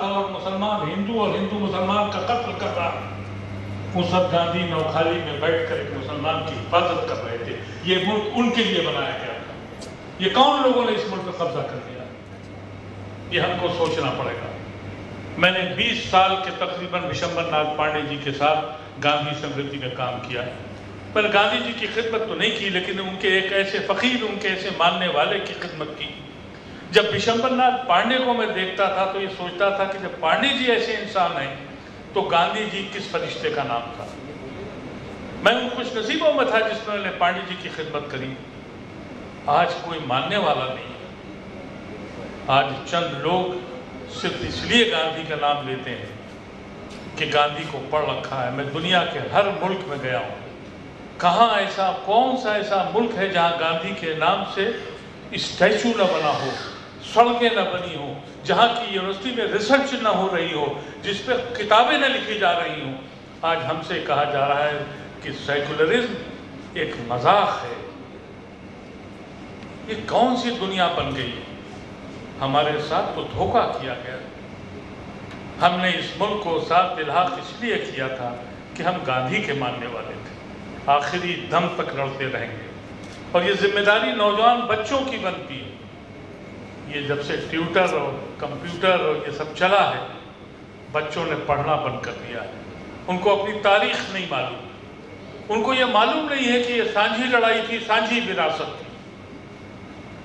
اور مسلمان ہندو اور ہندو مسلمان کا قتل کر رہا ہے، اس وقت گاندھی نوکھالی میں بیٹھ کر ایک مسلمان کی حفاظت کر رہے تھے۔ یہ ملک ان کے لیے بنایا گیا تھا۔ یہ کون لوگوں نے اس ملک پر قبضہ کر دیا؟ یہ ہم کو سوچنا پڑے گا۔ میں نے 20 سال کے تقریباً وشمبر ناتھ پانڈے جی کے ساتھ گاندھی سمرتی میں کام کیا ہے۔ پر گاندھی جی کی خدمت تو نہیں کی، لیکن ان کے ایک ایسے فقیر، ان کے ایسے ماننے والے کی خدمت کی۔ جب وشمبر ناتھ پانڈے کو میں دیکھتا تھا تو یہ سوچتا تھا کہ جب پانڈے جی ایسے انسان ہیں تو گاندھی جی کس فرشتے کا نام تھا۔ میں ان خوش نصیبوں میں تھا جس نے پانڈے جی کی خدمت کری۔ آج کوئی ماننے والا نہیں ہے۔ آج چند لوگ صرف اس لیے گاندھی کا نام لیتے ہیں کہ گاندھی کو پڑھ رکھا ہے۔ میں دنیا کے ہر ملک میں گیا ہوں، کہاں ایسا، کون سا ایسا ملک ہے جہاں گاندھی کے نام سے اسٹیچو نہ بنا ہو، سڑکیں نہ بنی ہوں، جہاں کی یونیورسٹی میں ریسرچ نہ ہو رہی ہو، جس پہ کتابیں نہ لکھی جا رہی ہوں۔ آج ہم سے کہا جا رہا ہے کہ سیکولرزم ایک مذاق ہے۔ یہ کون سی دنیا بن گئی؟ ہمارے ساتھ تو دھوکہ کیا گیا۔ ہم نے اس ملک کو ساتھ الحاق اس لیے کیا تھا کہ ہم گاندھی کے ماننے والے تھے، آخری دم تک لڑتے رہیں گے۔ اور یہ ذمہ داری نوجوان بچوں کی بنتی ہے۔ یہ جب سے ٹیوٹر اور کمپیوٹر اور یہ سب چلا ہے، بچوں نے پڑھنا بند کر دیا ہے۔ ان کو اپنی تاریخ نہیں معلوم، ان کو یہ معلوم نہیں ہے کہ یہ سانجھی لڑائی تھی، سانجھی وراثت تھی۔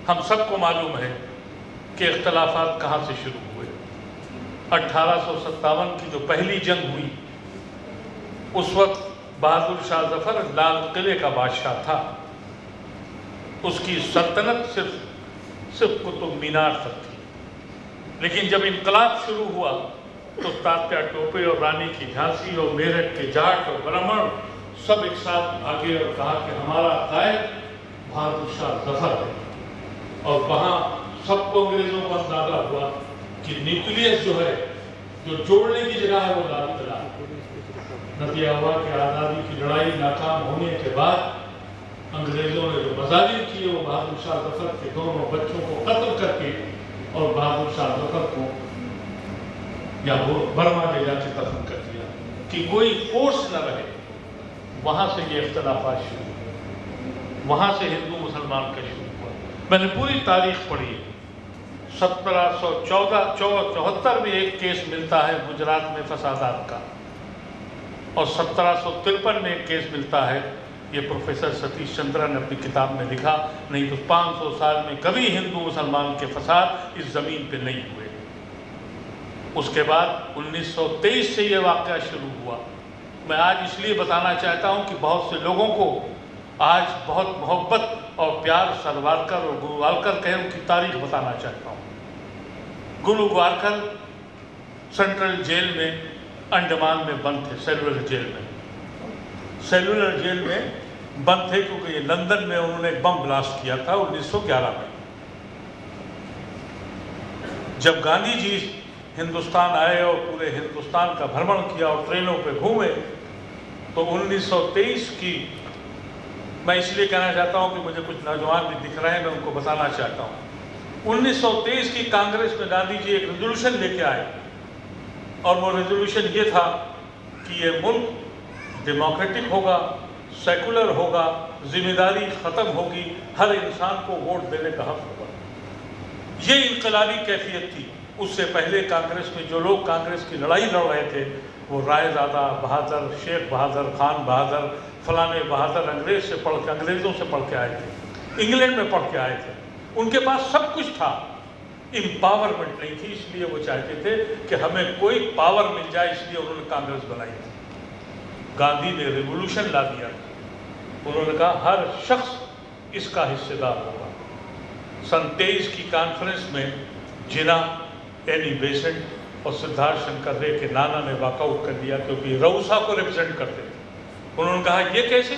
ہم سب کو معلوم ہے کہ اختلافات کہاں سے شروع ہوئے۔ 1857 کی جو پہلی جنگ ہوئی، اس وقت بہادر شاہ ظفر لال قلعے کا بادشاہ تھا۔ اس کی سلطنت صرف قطب مینار تک تھی۔ لیکن جب انقلاب شروع ہوا تو تاتیا ٹوپے اور رانی کی جھانسی اور میرٹھ کے جاٹ اور برہمن سب ایک ساتھ آگے اور کہا کہ ہمارا قائد بہادر شاہ ظفر ہے۔ اور وہاں سب کو انگریزوں کو اندازہ ہوا کہ نیوکلیس جو ہے، جو جوڑنے کی جگہ ہے، وہ لال قلعہ۔ نتیجہ ہوا کہ آزادی کی لڑائی ناکام ہونے کے بعد انگریزوں نے جو مظالم کیے وہ بہادر شاہ ظفر کے دونوں بچوں کو قتل کر کے اور بہادر شاہ ظفر کو یا وہ برما لے جا کے دفن کر دیا کہ کوئی فورس نہ رہے۔ وہاں سے یہ اختلافات شروع ہوئے، وہاں سے ہندو مسلمان کا شروع ہوا۔ میں نے پوری تاریخ پڑھی۔ 1774 میں ایک کیس ملتا ہے گجرات میں فسادات کا، اور 1753 میں ایک کیس ملتا ہے۔ یہ پروفیسر ستیش چندرا نے اپنی کتاب میں لکھا، نہیں تو 500 سال میں کبھی ہندو مسلمان کے فساد اس زمین پہ نہیں ہوئے۔ اس کے بعد 1923 سے یہ واقعہ شروع ہوا۔ میں آج اس لیے بتانا چاہتا ہوں کہ بہت سے لوگوں کو آج بہت محبت اور پیار سروارکر اور گلوارکر کہے، ان کی تاریخ بتانا چاہتا ہوں۔ گلوارکر سینٹرل جیل میں انڈمان میں بند تھے، سیلولر جیل میں۔ سیلولر جیل میں بند تھے کیونکہ یہ لندن میں انہوں نے ایک بم بلاسٹ کیا تھا 1911 میں۔ جب گاندھی جی ہندوستان آئے اور پورے ہندوستان کا بھرمن کیا اور ٹرینوں پہ گھومے تو 1923 کی، میں اس لیے کہنا چاہتا ہوں کہ مجھے کچھ نوجوان بھی دکھ رہے ہیں، میں ان کو بتانا چاہتا ہوں۔ 1923 کی کانگریس میں گاندھی جی ایک ریزولوشن لے کے آئے، اور وہ ریزولوشن یہ تھا کہ یہ ملک ڈیموکریٹک ہوگا، سیکولر ہوگا، ذمہ داری ختم ہوگی، ہر انسان کو ووٹ دینے کا حق ہوگا۔ یہ انقلابی کیفیت تھی۔ اس سے پہلے کانگریس میں جو لوگ کانگریس کی لڑائی لڑ رہے تھے وہ رائے زادہ بہادر، شیخ بہادر، خان بہادر، فلانے بہادر انگریزوں سے پڑھ کے آئے تھے، انگلینڈ میں پڑھ کے آئے تھے۔ ان کے پاس سب کچھ تھا، امپاورمنٹ نہیں تھی، اس لیے وہ چاہتے تھے کہ ہمیں کوئی پاور مل جائے، اس لیے انہوں نے کانگریس بنائی تھی۔ گاندھی نے ریولوشن لا دیا، انہوں نے کہا ہر شخص اس کا حصے دار ہوگا۔ سن 23 کی کانفرنس میں جنا، اینی بیسنٹ اور سدھارتھ شنکر رے کے نانا نے واک آؤٹ کر دیا کیونکہ روسا کو ریپرزینٹ کرتے تھے۔ انہوں نے کہا یہ کیسے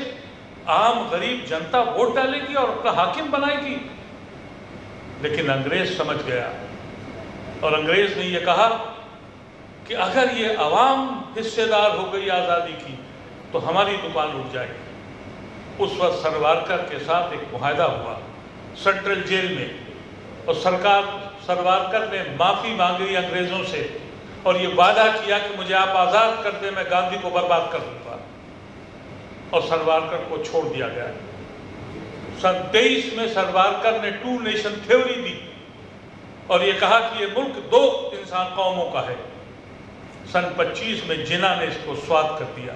عام غریب جنتا ووٹ ڈالے گی اور اپنا حاکم بنائے گی؟ لیکن انگریز سمجھ گیا، اور انگریز نے یہ کہا کہ اگر یہ عوام حصے دار ہو گئی آزادی کی تو ہماری دکان رک جائے گی۔ اس وقت سروارکر کے ساتھ ایک معاہدہ ہوا سینٹرل جیل میں، اور سروارکر نے معافی مانگی انگریزوں سے اور یہ وعدہ کیا کہ مجھے آپ آزاد کر دیں، میں گاندھی کو برباد کر دوں گا، اور ساورکر کو چھوڑ دیا گیا۔ سن 23 میں ساورکر نے 2 نیشن تھیوری دی اور یہ کہا کہ یہ ملک 2 انسان قوموں کا ہے۔ سن 25 میں جناح نے اس کو سواد کر دیا،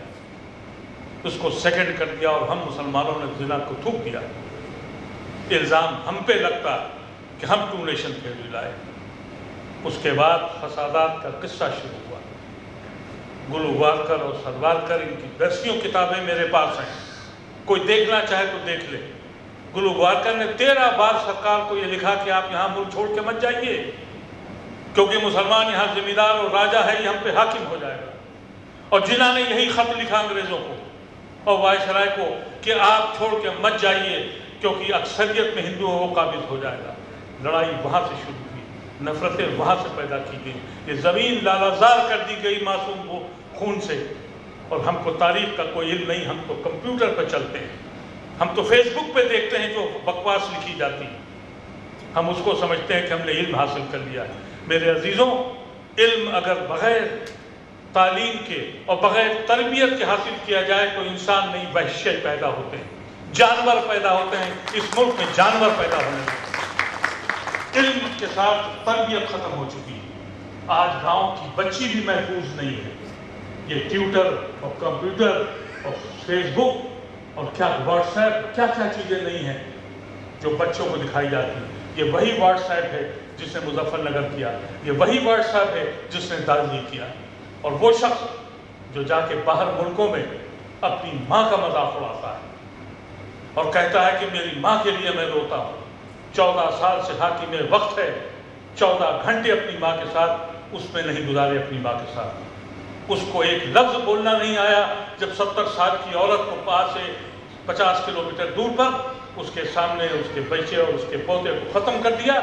اس کو سیکنڈ کر دیا، اور ہم مسلمانوں نے جناح کو تھوک دیا۔ الزام ہم پہ لگتا کہ ہم 2 نیشن تھیوری لائے۔ اس کے بعد فسادات کا قصہ شروع ہوا۔ گلووارکر اور ساورکر، ان کی درسیوں کتابیں میرے پاس ہیں، کوئی دیکھنا چاہے تو دیکھ لے۔ گلووارکر نے 13 بار سرکار کو یہ لکھا کہ آپ یہاں ملک چھوڑ کے مت جائیے، کیونکہ مسلمان یہاں زمیندار اور راجہ ہے، یہ ہم پہ حاکم ہو جائے گا۔ اور جناح نے یہی خط لکھا انگریزوں کو اور وائسرائے کو کہ آپ چھوڑ کے مت جائیے، کیونکہ اکثریت میں ہندو وہ قابض ہو جائے گا۔ لڑائی وہاں سے شروع ہوئی، نفرتیں وہاں سے پیدا کی گئی، یہ زمین لالہزار کر دی گئی معصوم خون سے۔ اور ہم کو تاریخ کا کوئی علم نہیں، ہم تو کمپیوٹر پہ چلتے ہیں، ہم تو فیس بک پہ دیکھتے ہیں جو بکواس لکھی جاتی ہے، ہم اس کو سمجھتے ہیں کہ ہم نے علم حاصل کر لیا ہے۔ میرے عزیزوں، علم اگر بغیر تعلیم کے اور بغیر تربیت کے حاصل کیا جائے تو انسان نہیں، وحشی پیدا ہوتے ہیں، جانور پیدا ہوتے ہیں۔ اس ملک میں جانور پیدا ہونے لگے، علم کے ساتھ تربیت ختم ہو چکی ہے۔ آج گاؤں کی بچی بھی محفوظ نہیں ہے، یہ ٹیوٹر اور کمپیوٹر اور فیس بک اور کیا واٹس ایپ، کیا کیا چیزیں نہیں ہیں جو بچوں کو دکھائی جاتی ہیں۔ یہ وہی واٹس ایپ ہے جس نے مظفر نگر کیا، یہ وہی واٹس ایپ ہے جس نے دارزی کیا۔ اور وہ شخص جو جا کے باہر ملکوں میں اپنی ماں کا مذاق اڑاتا ہے اور کہتا ہے کہ میری ماں کے لیے میں روتا ہوں، 14 سال سے حاکم وقت ہے، 14 گھنٹے اپنی ماں کے ساتھ اس میں نہیں گزارے، اپنی ماں کے ساتھ اس کو ایک لفظ بولنا نہیں آیا۔ جب 70 سال کی عورت کو پاس سے 50 کلومیٹر دور پر اس کے سامنے اس کے بچے اور اس کے پوتے کو ختم کر دیا،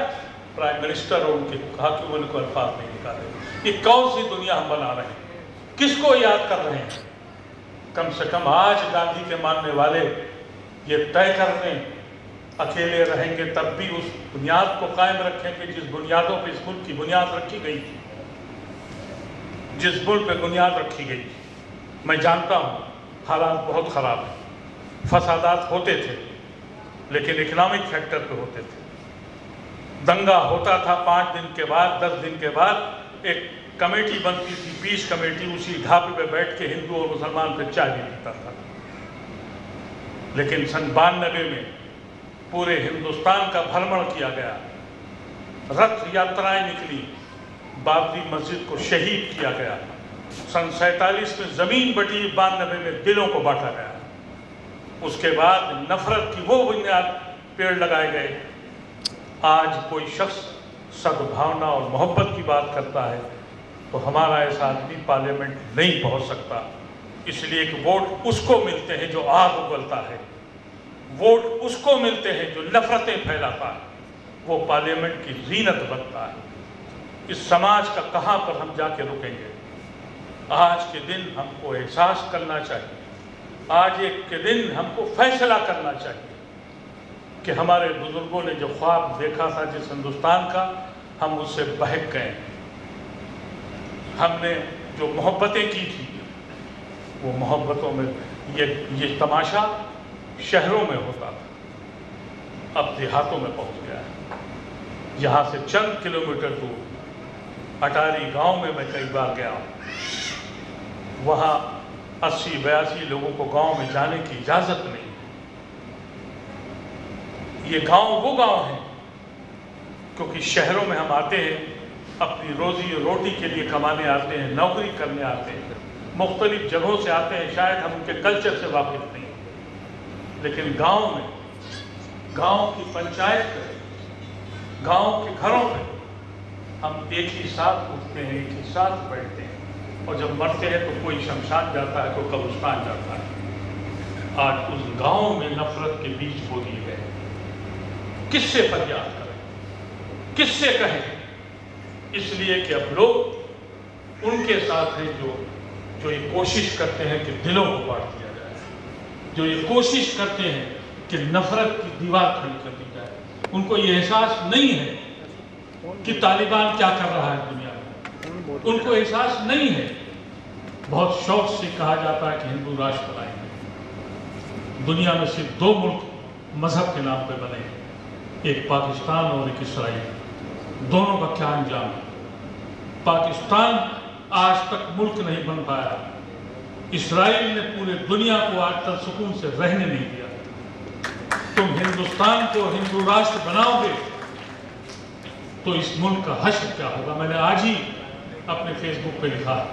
پرائم منسٹر اور ان کے حاکموں نے کوئی الفاظ نہیں نکالے۔ یہ کون سی دنیا ہم بنا رہے ہیں؟ کس کو یاد کر رہے ہیں؟ کم سے کم آج گاندھی کے ماننے والے یہ طے کر لیں، اکیلے رہیں گے تب بھی اس بنیاد کو قائم رکھیں کہ جس بنیادوں پہ اس ملک کی بنیاد رکھی گئی تھی، جس ملک پہ بنیاد رکھی گئی۔ میں جانتا ہوں حالات بہت خراب ہیں، فسادات ہوتے تھے لیکن اکنامک فیکٹر پہ ہوتے تھے۔ دنگا ہوتا تھا 5 دن کے بعد، 10 دن کے بعد ایک کمیٹی بنتی تھی، پیس کمیٹی، اسی ڈھابے پہ بیٹھ کے ہندو اور مسلمان پہ چائے بھی پیتا تھا۔ لیکن سن 92 میں پورے ہندوستان کا بھرمن کیا گیا، رتھ یاترائیں نکلی، بابری مسجد کو شہید کیا گیا، سن 47 میں زمین بٹی، 92 میں دلوں کو بانٹا گیا۔ اس کے بعد نفرت کی وہ بنیاد پیڑ لگائے گئے۔ آج کوئی شخص سدبھاونا اور محبت کی بات کرتا ہے تو ہمارا ایسا آدمی پارلیمنٹ نہیں پہنچ سکتا، اس لیے کہ ووٹ اس کو ملتے ہیں جو آگ اگلتا ہے، ووٹ اس کو ملتے ہیں جو نفرتیں پھیلاتا ہے، وہ پارلیمنٹ کی زینت بنتا ہے۔ اس سماج کا کہاں پر ہم جا کے رکیں گے؟ آج کے دن ہم کو احساس کرنا چاہیے، آج ایک کے دن ہم کو فیصلہ کرنا چاہیے کہ ہمارے بزرگوں نے جو خواب دیکھا تھا جس ہندوستان کا، ہم اس سے بہک گئے۔ ہم نے جو محبتیں کی تھی وہ محبتوں میں یہ تماشا شہروں میں ہوتا تھا، اب دیہاتوں میں پہنچ گیا ہے۔ یہاں سے چند کلومیٹر دور اٹاری گاؤں میں میں کئی بار گیا ہوں، وہاں 80-82 لوگوں کو گاؤں میں جانے کی اجازت نہیں۔ یہ گاؤں وہ گاؤں ہیں کیونکہ شہروں میں ہم آتے ہیں، اپنی روزی روٹی کے لیے کمانے آتے ہیں، نوکری کرنے آتے ہیں، مختلف جگہوں سے آتے ہیں، شاید ہم ان کے کلچر سے واقف نہیں ہیں، لیکن گاؤں میں، گاؤں کی پنچایت میں، گاؤں کے گھروں میں ہم ایک ہی ساتھ اٹھتے ہیں، ایک ہی ساتھ بیٹھتے ہیں، اور جب مرتے ہیں تو کوئی شمشان جاتا ہے، کوئی قبرستان جاتا ہے۔ آج اس گاؤں میں نفرت کے بیج بو دیے گئے، کس سے فریاد کریں، کس سے کہیں؟ اس لیے کہ اب لوگ ان کے ساتھ ہیں جو یہ کوشش کرتے ہیں کہ دلوں کو بانٹ دیا جائے، جو یہ کوشش کرتے ہیں کہ نفرت کی دیوار کھڑی کر دی جائے۔ ان کو یہ احساس نہیں ہے کہ طالبان کیا کر رہا ہے دنیا میں، ان کو احساس نہیں ہے. بہت شوق سے کہا جاتا ہے کہ ہندو راشٹر بنائیں گے. دنیا میں صرف 2 ملک مذہب کے نام پہ بنے ہیں, ایک پاکستان اور ایک اسرائیل. دونوں کا کیا انجام ہے؟ پاکستان آج تک ملک نہیں بن پایا. اسرائیل نے پورے دنیا کو آج تک سکون سے رہنے نہیں دیا. تم ہندوستان کو ہندو راشٹر بناؤ گے تو اس ملک کا حشر کیا ہوگا؟ میں نے آج ہی اپنے فیس بک پہ لکھا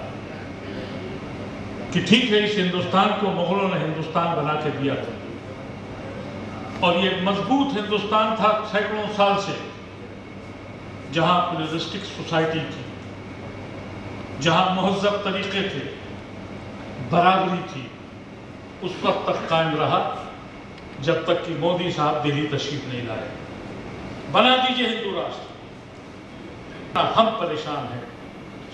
کہ ٹھیک ہے اس ہندوستان کو مغلوں نے ہندوستان بنا کے دیا تھا اور یہ ایک مضبوط ہندوستان تھا سینکڑوں سال سے, جہاں پلورلسٹک سوسائٹی تھی, جہاں مہذب طریقے تھے, برابری تھی. اس وقت تک قائم رہا جب تک کہ مودی صاحب دہلی تشریف نہیں لائے. بنا دیجئے ہندو راشٹر. ہم پریشان ہیں,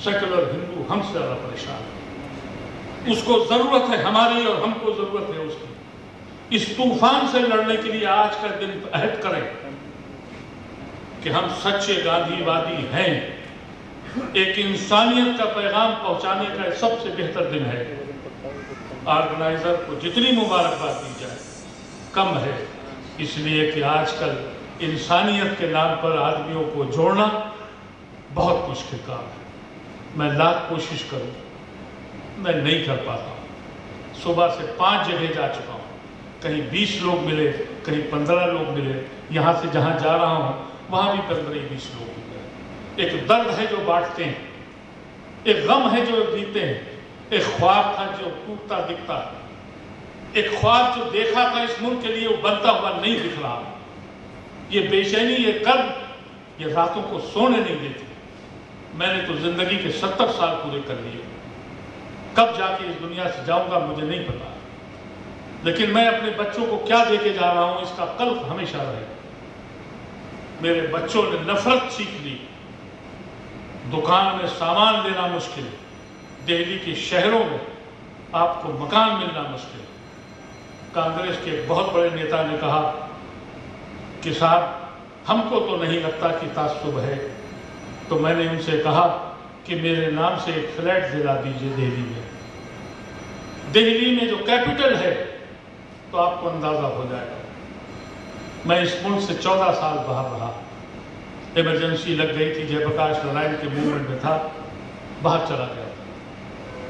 سیکولر ہندو ہم سے زیادہ پریشان ہیں. اس کو ضرورت ہے ہماری اور ہم کو ضرورت ہے اس کی. اس طوفان سے لڑنے کے لیے آج کا دن عہد کریں کہ ہم سچے گاندھی وادی ہیں. ایک انسانیت کا پیغام پہنچانے کا سب سے بہتر دن ہے. آرگنائزر کو جتنی مبارکباد دی جائے کم ہے, اس لیے کہ آج کل انسانیت کے نام پر آدمیوں کو جوڑنا بہت مشکل کام ہے. میں لاکھ کوشش کروں, میں نہیں کر پاتا. صبح سے 5 جگہ جا چکا ہوں, کہیں 20 لوگ ملے, کہیں 15 لوگ ملے. یہاں سے جہاں جا رہا ہوں وہاں بھی 15-20 لوگ ملے. ایک درد ہے جو بانٹتے ہیں, ایک غم ہے جو جیتے ہیں, ایک خواب تھا جو ٹوٹتا دکھتا ہے, ایک خواب جو دیکھا تھا اس ملک کے لیے وہ بنتا ہوا نہیں دکھ رہا. یہ بے چینی, یہ کرب, یہ راتوں کو سونے نہیں دیتی. میں نے تو زندگی کے 70 سال پورے کر لیے. کب جا کے اس دنیا سے جاؤں گا مجھے نہیں پتا, لیکن میں اپنے بچوں کو کیا دے کے جا رہا ہوں اس کا قلب ہمیشہ رہے. میرے بچوں نے نفرت سیکھ لی. دکان میں سامان لینا مشکل, دہلی کے شہروں میں آپ کو مکان ملنا مشکل. کانگریس کے ایک بہت بڑے نیتا نے کہا کہ صاحب ہم کو تو نہیں لگتا کہ تعصب ہے. تو میں نے ان سے کہا کہ میرے نام سے ایک فلیٹ دلا دیجئے دہلی میں. دہلی میں جو کیپٹل ہے تو آپ کو اندازہ ہو جائے گا. میں اس ملک سے 14 سال باہر رہا. ایمرجنسی لگ گئی تھی, جے پرکاش نارائن کے موومنٹ میں تھا, باہر چلا گیا.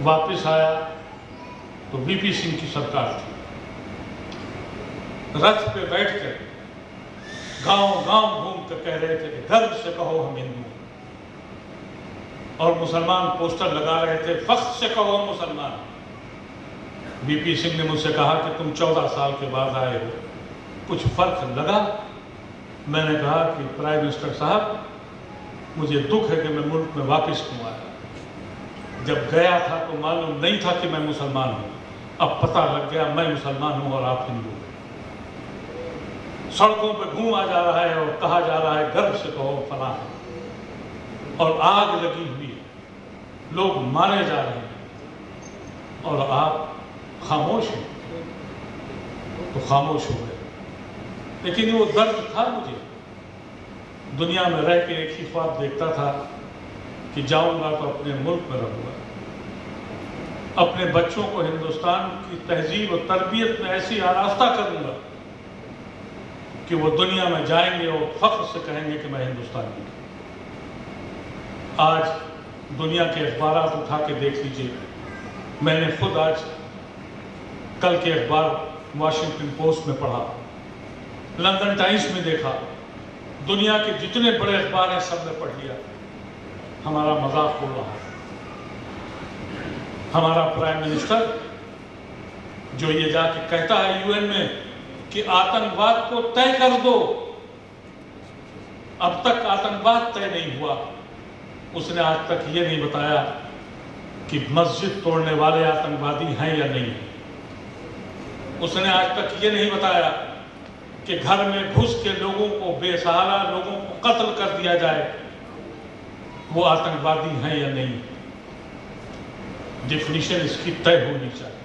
واپس آیا تو وی پی سنگھ کی سرکار تھی. رتھ پہ بیٹھ کر گاؤں گاؤں گھوم کر کہہ رہے تھے کہ گرو سے کہو ہم ہندو ہیں, اور مسلمان پوسٹر لگا رہے تھے فخر سے کہو ہم مسلمان. وی پی سنگھ نے مجھ سے کہا کہ تم 14 سال کے بعد آئے ہو, کچھ فرق لگا؟ میں نے کہا کہ پرائم منسٹر صاحب مجھے دکھ ہے کہ میں ملک میں واپس کیوں آیا. جب گیا تھا تو معلوم نہیں تھا کہ میں مسلمان ہوں, اب پتہ لگ گیا میں مسلمان ہوں اور آپ ہندو ہیں. سڑکوں پہ گھوما جا رہا ہے اور کہا جا رہا ہے گرو سے کہو فلاں ہے, اور آگ لگی ہوئی ہے, لوگ مارے جا رہے ہیں اور آپ خاموش ہیں. تو خاموش ہو گئے. لیکن وہ درد تھا مجھے. دنیا میں رہ کے ایک ہی خواب دیکھتا تھا کہ جاؤں گا تو اپنے ملک میں رہوں گا, اپنے بچوں کو ہندوستان کی تہذیب اور تربیت میں ایسی آراستہ کروں گا کہ وہ دنیا میں جائیں گے اور فخر سے کہیں گے کہ میں ہندوستانی ہوں. آج دنیا کے اخبارات اٹھا کے دیکھ لیجئے. میں نے خود آج کل کے اخبار واشنگٹن پوسٹ میں پڑھا, لندن ٹائمز میں دیکھا, دنیا کے جتنے بڑے اخبار ہیں سب نے پڑھ لیا. ہمارا مذاق ہو رہا ہے. ہمارا پرائم منسٹر جو یہ جا کے کہتا ہے UN میں کہ آتنکواد کو طے کر دو, اب تک آتنکواد طے نہیں ہوا. اس نے آج تک یہ نہیں بتایا کہ مسجد توڑنے والے آتنکوادی ہیں یا نہیں ہیں. اس نے آج تک یہ نہیں بتایا کہ گھر میں گھس کے لوگوں کو, بے سہارا لوگوں کو قتل کر دیا جائے, وہ آتنکوادی ہیں یا نہیں. ڈیفینیشن اس کی طے ہونی چاہیے.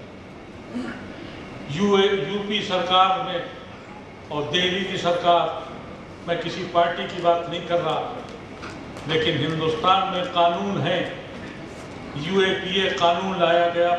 یو پی سرکار میں اور دہلی کی سرکار, میں کسی پارٹی کی بات نہیں کر رہا, لیکن ہندوستان میں قانون ہے UAPA قانون لایا گیا،